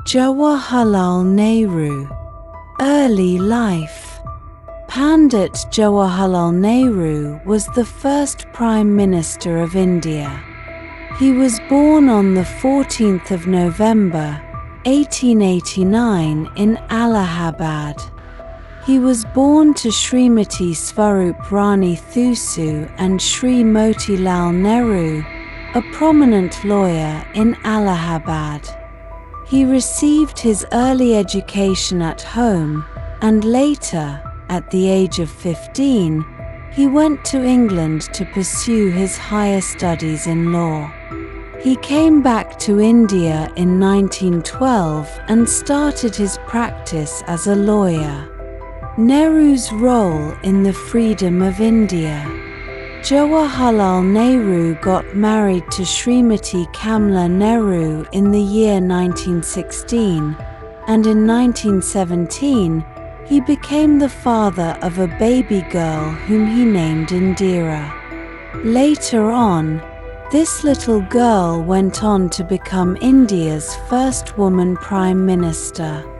Jawaharlal Nehru. Early life. Pandit Jawaharlal Nehru was the first Prime Minister of India. He was born on the 14th of November, 1889 in Allahabad. He was born to Srimati Swarup Rani Thusu and Shri Motilal Nehru, a prominent lawyer in Allahabad. He received his early education at home, and later, at the age of 15, he went to England to pursue his higher studies in law. He came back to India in 1912 and started his practice as a lawyer. Nehru's role in the freedom of India. Jawaharlal Nehru got married to Srimati Kamla Nehru in the year 1916, and in 1917 he became the father of a baby girl whom he named Indira. Later on, this little girl went on to become India's first woman Prime Minister.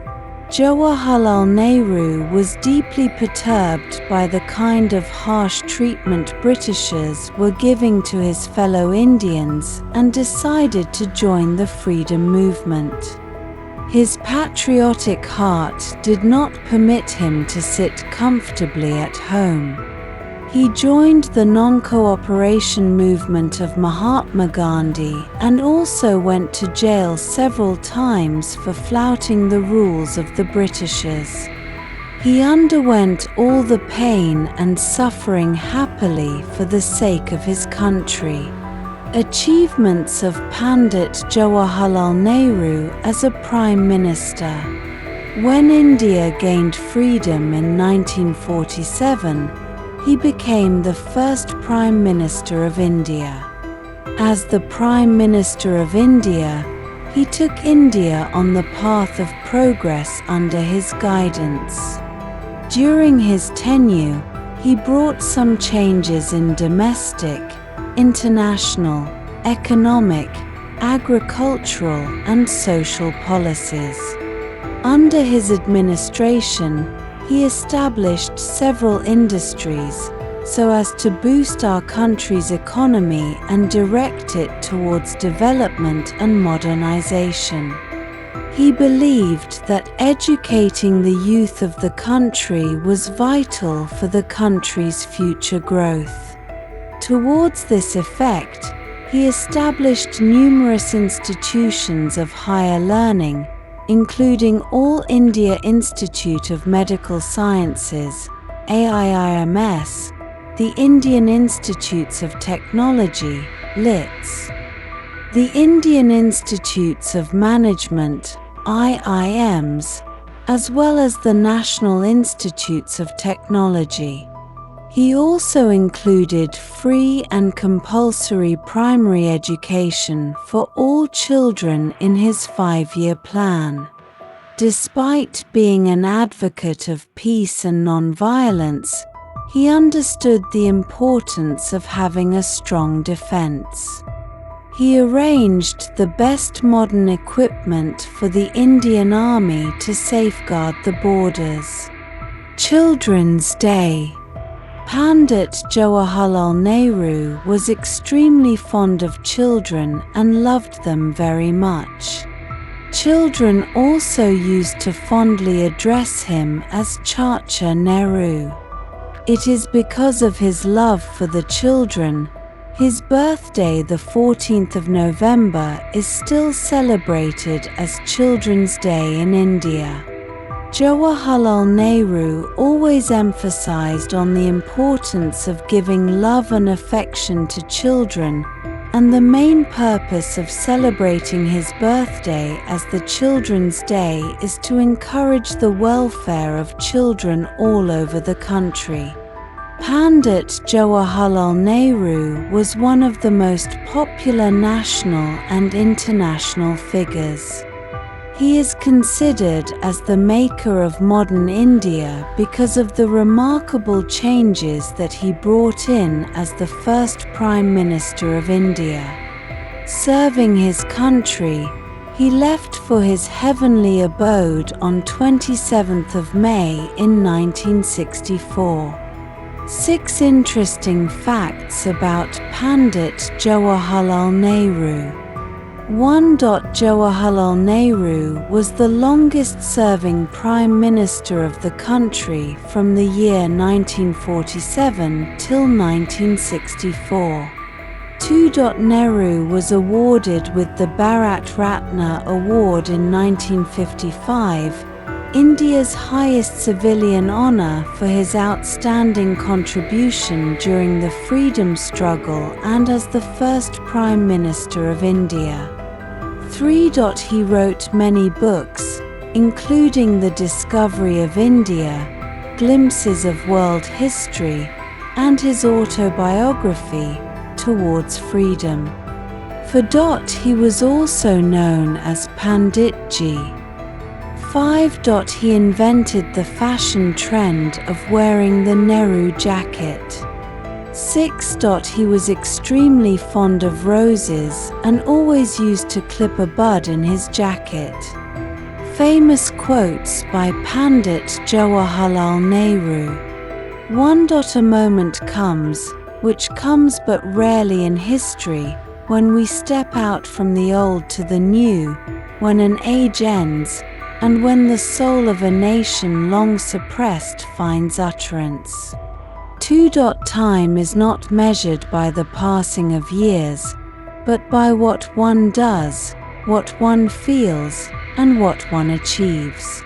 Jawaharlal Nehru was deeply perturbed by the kind of harsh treatment Britishers were giving to his fellow Indians and decided to join the freedom movement. His patriotic heart did not permit him to sit comfortably at home. He joined the non-cooperation movement of Mahatma Gandhi and also went to jail several times for flouting the rules of the Britishers. He underwent all the pain and suffering happily for the sake of his country. Achievements of Pandit Jawaharlal Nehru as a Prime Minister. When India gained freedom in 1947, he became the first Prime Minister of India. As the Prime Minister of India, he took India on the path of progress under his guidance. During his tenure, he brought some changes in domestic, international, economic, agricultural, and social policies. Under his administration, he established several industries so as to boost our country's economy and direct it towards development and modernization. He believed that educating the youth of the country was vital for the country's future growth. Towards this effect, he established numerous institutions of higher learning, including All India Institute of Medical Sciences, AIIMS, the Indian Institutes of Technology, LITs, the Indian Institutes of Management, IIMs, as well as the National Institutes of Technology. He also included free and compulsory primary education for all children in his 5-year plan. Despite being an advocate of peace and nonviolence, he understood the importance of having a strong defense. He arranged the best modern equipment for the Indian Army to safeguard the borders. Children's Day. Pandit Jawaharlal Nehru was extremely fond of children and loved them very much. Children also used to fondly address him as Chacha Nehru. It is because of his love for the children, his birthday, the 14th of November, is still celebrated as Children's Day in India. Jawaharlal Nehru always emphasized on the importance of giving love and affection to children, and the main purpose of celebrating his birthday as the Children's Day is to encourage the welfare of children all over the country. Pandit Jawaharlal Nehru was one of the most popular national and international figures. He is considered as the maker of modern India because of the remarkable changes that he brought in as the first Prime Minister of India. Serving his country, He left for his heavenly abode on 27th of May in 1964. 6 interesting facts about Pandit Jawaharlal Nehru. 1. Jawaharlal Nehru was the longest-serving Prime Minister of the country from the year 1947 till 1964. 2. Nehru was awarded with the Bharat Ratna Award in 1955, India's highest civilian honour, for his outstanding contribution during the freedom struggle and as the first Prime Minister of India. 3. He wrote many books, including The Discovery of India, Glimpses of World History, and his autobiography, Towards Freedom. 4. He was also known as Panditji. 5. He invented the fashion trend of wearing the Nehru jacket. 6. He was extremely fond of roses and always used to clip a bud in his jacket. Famous quotes by Pandit Jawaharlal Nehru. 1. A moment comes, which comes but rarely in history, when we step out from the old to the new, when an age ends, and when the soul of a nation long suppressed finds utterance. 2. Time is not measured by the passing of years, but by what one does, what one feels, and what one achieves.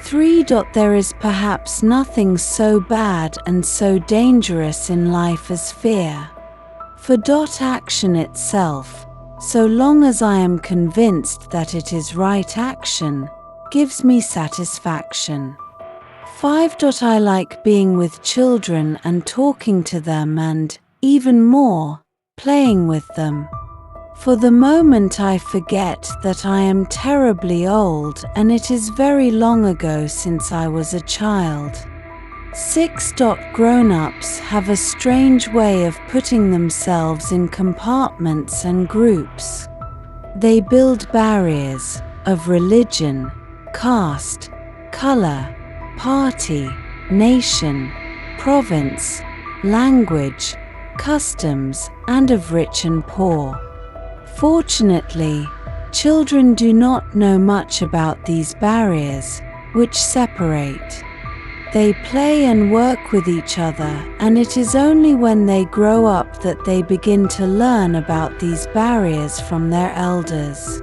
3. There is perhaps nothing so bad and so dangerous in life as fear. 4. Action itself, so long as I am convinced that it is right action, gives me satisfaction. 5. I like being with children and talking to them and, even more, playing with them. For the moment I forget that I am terribly old and it is very long ago since I was a child. 6. Grown-ups have a strange way of putting themselves in compartments and groups. They build barriers of religion, caste, color, party, nation, province, language, customs, and of rich and poor. Fortunately, children do not know much about these barriers, which separate. They play and work with each other, and it is only when they grow up that they begin to learn about these barriers from their elders.